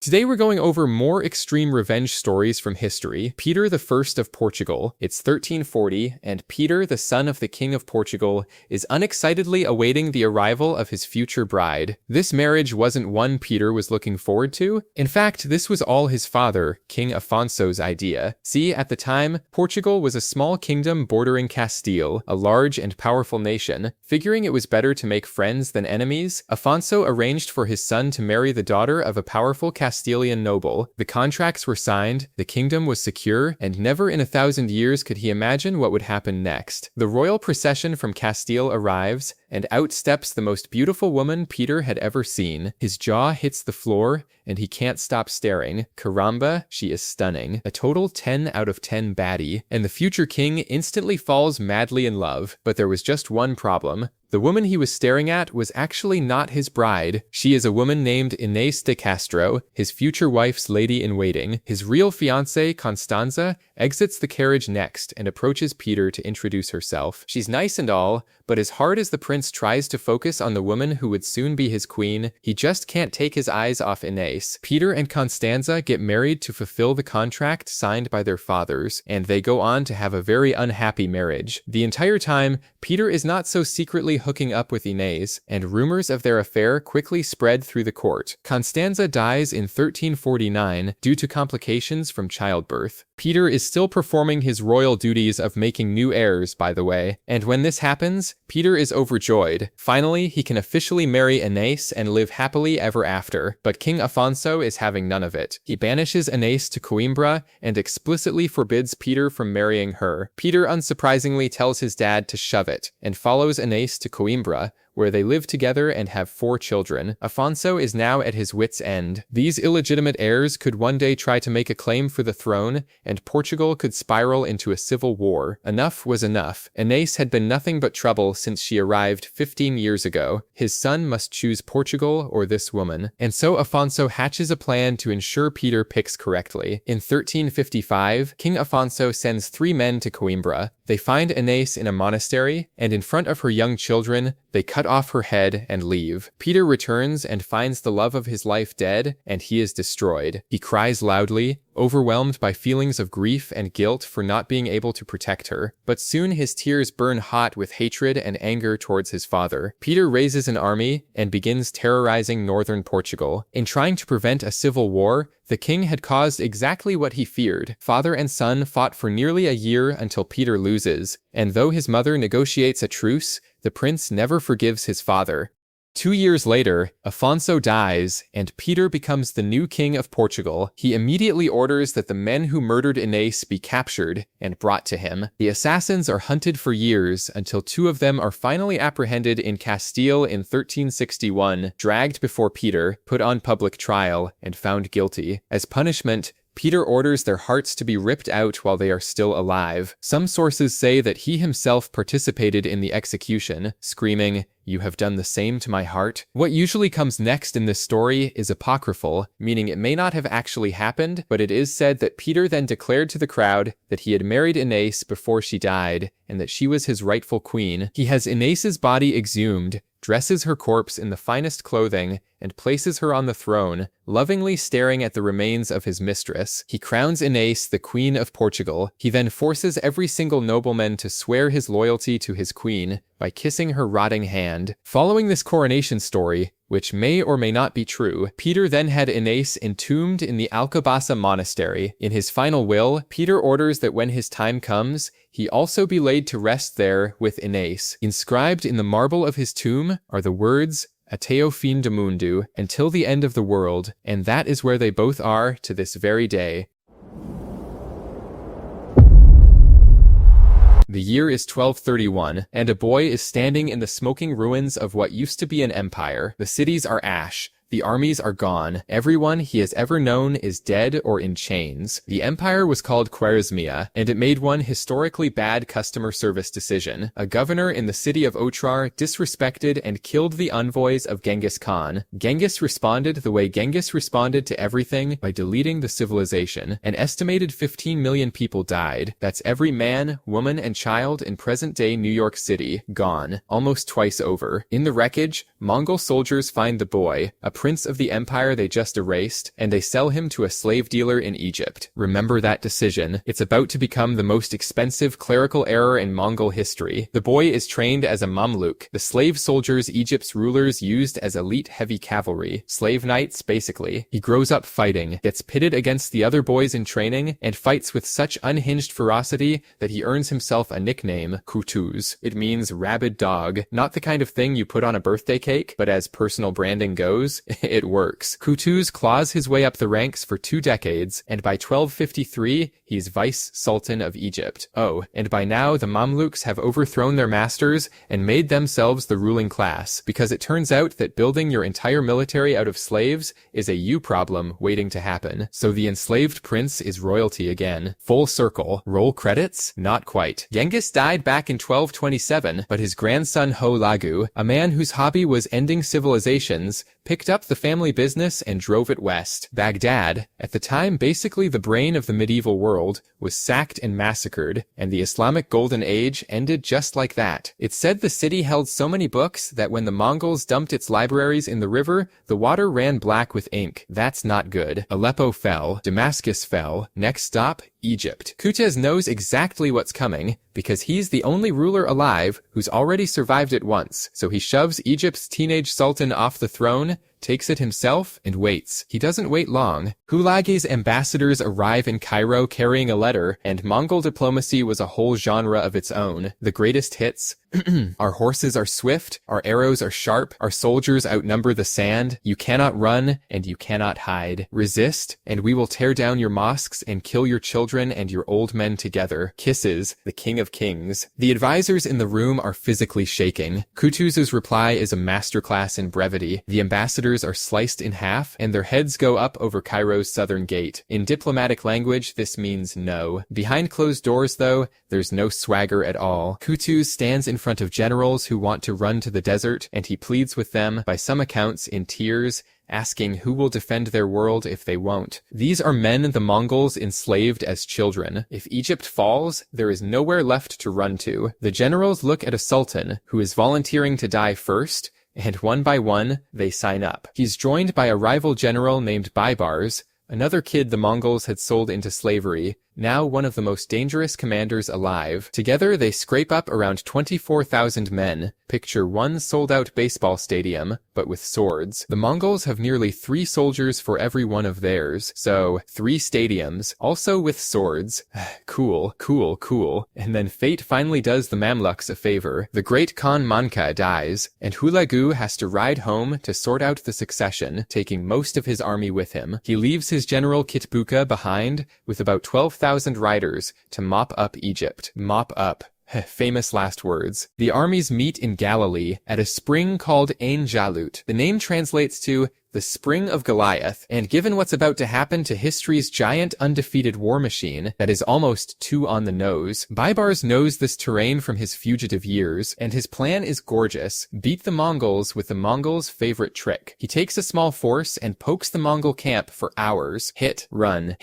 Today we're going over more extreme revenge stories from history. Peter I of Portugal, it's 1340, and Peter, the son of the King of Portugal, is unexcitedly awaiting the arrival of his future bride. This marriage wasn't one Peter was looking forward to. In fact, this was all his father, King Afonso's idea. See, at the time, Portugal was a small kingdom bordering Castile, a large and powerful nation. Figuring it was better to make friends than enemies, Afonso arranged for his son to marry the daughter of a powerful Castilian noble. The contracts were signed, the kingdom was secure, and never in 1,000 years could he imagine what would happen next. The royal procession from Castile arrives, and out steps the most beautiful woman Peter had ever seen. His jaw hits the floor, and he can't stop staring. Caramba, she is stunning. A total 10 out of 10 baddie. And the future king instantly falls madly in love. But there was just one problem. The woman he was staring at was actually not his bride. She is a woman named Inés de Castro, his future wife's lady-in-waiting. His real fiancée, Constanza, exits the carriage next and approaches Peter to introduce herself. She's nice and all, but as hard as the prince tries to focus on the woman who would soon be his queen, he just can't take his eyes off Inés. Peter and Constanza get married to fulfill the contract signed by their fathers, and they go on to have a very unhappy marriage. The entire time, Peter is not so secretly hooking up with Inés, and rumors of their affair quickly spread through the court. Constanza dies in 1349 due to complications from childbirth. Peter is still performing his royal duties of making new heirs, by the way, and when this happens, Peter is overjoyed. Finally, he can officially marry Inés and live happily ever after, but King Afonso is having none of it. He banishes Inés to Coimbra and explicitly forbids Peter from marrying her. Peter unsurprisingly tells his dad to shove it, and follows Inés to Coimbra, where they live together and have 4 children. Afonso is now at his wits' end. These illegitimate heirs could one day try to make a claim for the throne, and Portugal could spiral into a civil war. Enough was enough. Inés had been nothing but trouble since she arrived 15 years ago. His son must choose Portugal or this woman. And so Afonso hatches a plan to ensure Peter picks correctly. In 1355, King Afonso sends 3 men to Coimbra. They find Inés in a monastery, and in front of her young children, they cut off her head and leave. Peter returns and finds the love of his life dead, and he is destroyed. He cries loudly, overwhelmed by feelings of grief and guilt for not being able to protect her. But soon his tears burn hot with hatred and anger towards his father. Peter raises an army and begins terrorizing northern Portugal. In trying to prevent a civil war, the king had caused exactly what he feared. Father and son fought for nearly a year until Peter loses, and though his mother negotiates a truce, the prince never forgives his father. 2 years later, Afonso dies, and Peter becomes the new king of Portugal. He immediately orders that the men who murdered Inés be captured and brought to him. The assassins are hunted for years until 2 of them are finally apprehended in Castile in 1361, dragged before Peter, put on public trial, and found guilty. As punishment, Peter orders their hearts to be ripped out while they are still alive. Some sources say that he himself participated in the execution, screaming, "You have done the same to my heart." What usually comes next in this story is apocryphal, meaning it may not have actually happened, but it is said that Peter then declared to the crowd that he had married Inés before she died, and that she was his rightful queen. He has Inés's body exhumed, dresses her corpse in the finest clothing, and places her on the throne, lovingly staring at the remains of his mistress. He crowns Inés the Queen of Portugal. He then forces every single nobleman to swear his loyalty to his queen by kissing her rotting hand. Following this coronation story, which may or may not be true, Peter then had Inés entombed in the Alcobaça monastery. In his final will, Peter orders that when his time comes, he also be laid to rest there with Inés. Inscribed in the marble of his tomb are the words, "Ateo fin de mundo," until the end of the world, and that is where they both are to this very day. The year is 1231, and a boy is standing in the smoking ruins of what used to be an empire. The cities are ash. The armies are gone. Everyone he has ever known is dead or in chains. The empire was called Khwarezmia, and it made one historically bad customer service decision. A governor in the city of Otrar disrespected and killed the envoys of Genghis Khan. Genghis responded the way Genghis responded to everything, by deleting the civilization. An estimated 15 million people died. That's every man, woman, and child in present-day New York City, gone, almost twice over. In the wreckage, Mongol soldiers find the boy, a prince of the empire they just erased, and they sell him to a slave dealer in Egypt. Remember that decision. It's about to become the most expensive clerical error in Mongol history. The boy is trained as a Mamluk, the slave soldiers Egypt's rulers used as elite heavy cavalry. Slave knights, basically. He grows up fighting, gets pitted against the other boys in training, and fights with such unhinged ferocity that he earns himself a nickname, Kutuz. It means rabid dog. Not the kind of thing you put on a birthday cake, but as personal branding goes, it works. Kutuz claws his way up the ranks for 2 decades, and by 1253, he's vice sultan of Egypt. Oh, and by now the Mamluks have overthrown their masters and made themselves the ruling class, because it turns out that building your entire military out of slaves is a you problem waiting to happen. So the enslaved prince is royalty again. Full circle. Roll credits? Not quite. Genghis died back in 1227, but his grandson Ho-Lagu, a man whose hobby was ending civilizations, picked up the family business and drove it west. Baghdad, at the time basically the brain of the medieval world, was sacked and massacred, and the Islamic Golden Age ended just like that. It's said the city held so many books that when the Mongols dumped its libraries in the river, the water ran black with ink. That's not good. Aleppo fell. Damascus fell. Next stop, Egypt. Kutuz knows exactly what's coming, because he's the only ruler alive who's already survived it once, so he shoves Egypt's teenage sultan off the throne, takes it himself, and waits. He doesn't wait long. Hulagu's ambassadors arrive in Cairo carrying a letter, and Mongol diplomacy was a whole genre of its own. The greatest hits: our horses are swift, our arrows are sharp, our soldiers outnumber the sand, you cannot run, and you cannot hide. Resist, and we will tear down your mosques and kill your children and your old men together. Kisses, the king of kings. The advisors in the room are physically shaking. Kutuz's reply is a masterclass in brevity. The ambassadors are sliced in half, and their heads go up over Cairo's southern gate. In diplomatic language, this means no. Behind closed doors, though, there's no swagger at all. Kutuz stands in front of generals who want to run to the desert, and he pleads with them, by some accounts in tears, asking who will defend their world if they won't. These are men the Mongols enslaved as children. If Egypt falls, there is nowhere left to run to. The generals look at a sultan who is volunteering to die first, and one by one, they sign up. He's joined by a rival general named Baibars, another kid the Mongols had sold into slavery, now one of the most dangerous commanders alive. Together, they scrape up around 24,000 men. Picture one sold-out baseball stadium, but with swords. The Mongols have nearly 3 soldiers for every one of theirs, so 3 stadiums, also with swords. Cool, cool, cool. And then fate finally does the Mamluks a favor. The great Khan Manka dies, and Hulagu has to ride home to sort out the succession, taking most of his army with him. He leaves his general Kitbuka behind, with about 12,000 riders, to mop up Egypt. Mop up. Famous last words. The armies meet in Galilee at a spring called Ain Jalut. The name translates to the Spring of Goliath, and given what's about to happen to history's giant undefeated war machine that is almost too on the nose, Baibars knows this terrain from his fugitive years, and his plan is gorgeous. Beat the Mongols with the Mongols' favorite trick. He takes a small force and pokes the Mongol camp for hours. Hit, run,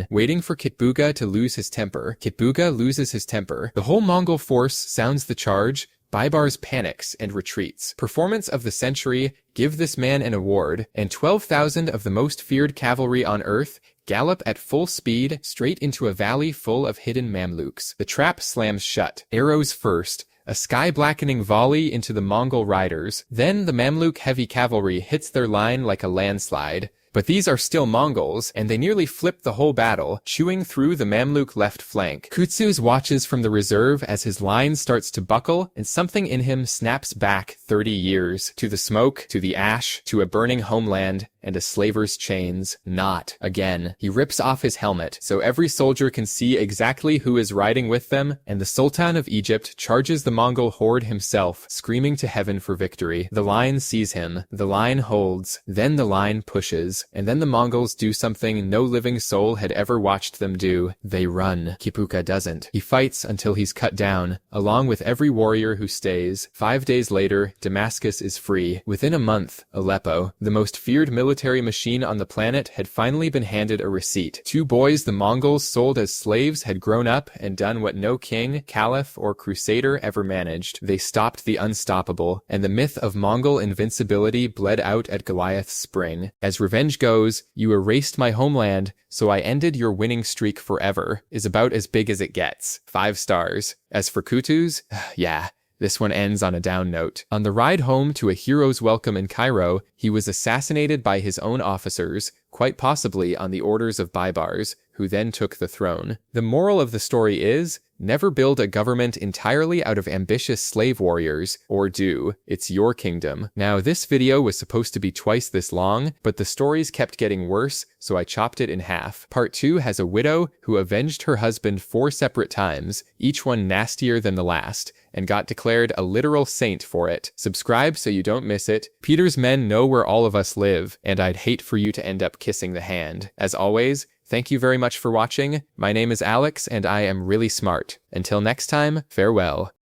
waiting for Kitbuga to lose his temper. Kitbuga loses his temper. The whole Mongol force sounds the charge. Baibars panics and retreats. Performance of the century, give this man an award, and 12,000 of the most feared cavalry on earth gallop at full speed straight into a valley full of hidden Mamluks. The trap slams shut. Arrows first. A sky-blackening volley into the Mongol riders. Then the Mamluk heavy cavalry hits their line like a landslide. But these are still Mongols, and they nearly flip the whole battle, chewing through the Mamluk left flank. Kutuz watches from the reserve as his line starts to buckle, and something in him snaps back 30 years. To the smoke, to the ash, to a burning homeland, and a slaver's chains. Not again. He rips off his helmet, so every soldier can see exactly who is riding with them, and the Sultan of Egypt charges the Mongol horde himself, screaming to heaven for victory. The line sees him. The line holds. Then the line pushes. Mongols. And then the Mongols do something no living soul had ever watched them do. They run. Kipuka doesn't. He fights until he's cut down, along with every warrior who stays. 5 days later, Damascus is free. Within a month, Aleppo, the most feared military machine on the planet, had finally been handed a receipt. 2 boys the Mongols sold as slaves had grown up and done what no king, caliph, or crusader ever managed. They stopped the unstoppable, and the myth of Mongol invincibility bled out at Goliath's spring. As revenge goes, you erased my homeland, so I ended your winning streak forever, is about as big as it gets. 5 stars. As for Kutu's, yeah. This one ends on a down note. On the ride home to a hero's welcome in Cairo, he was assassinated by his own officers, quite possibly on the orders of Baibars, who then took the throne. The moral of the story is, never build a government entirely out of ambitious slave warriors, or do. It's your kingdom. Now, this video was supposed to be twice this long, but the stories kept getting worse, so I chopped it in half. Part 2 has a widow who avenged her husband 4 separate times, each one nastier than the last, and got declared a literal saint for it. Subscribe so you don't miss it. Peter's men know where all of us live, and I'd hate for you to end up kissing the hand. As always, thank you very much for watching. My name is Alex, and I am really smart. Until next time, farewell.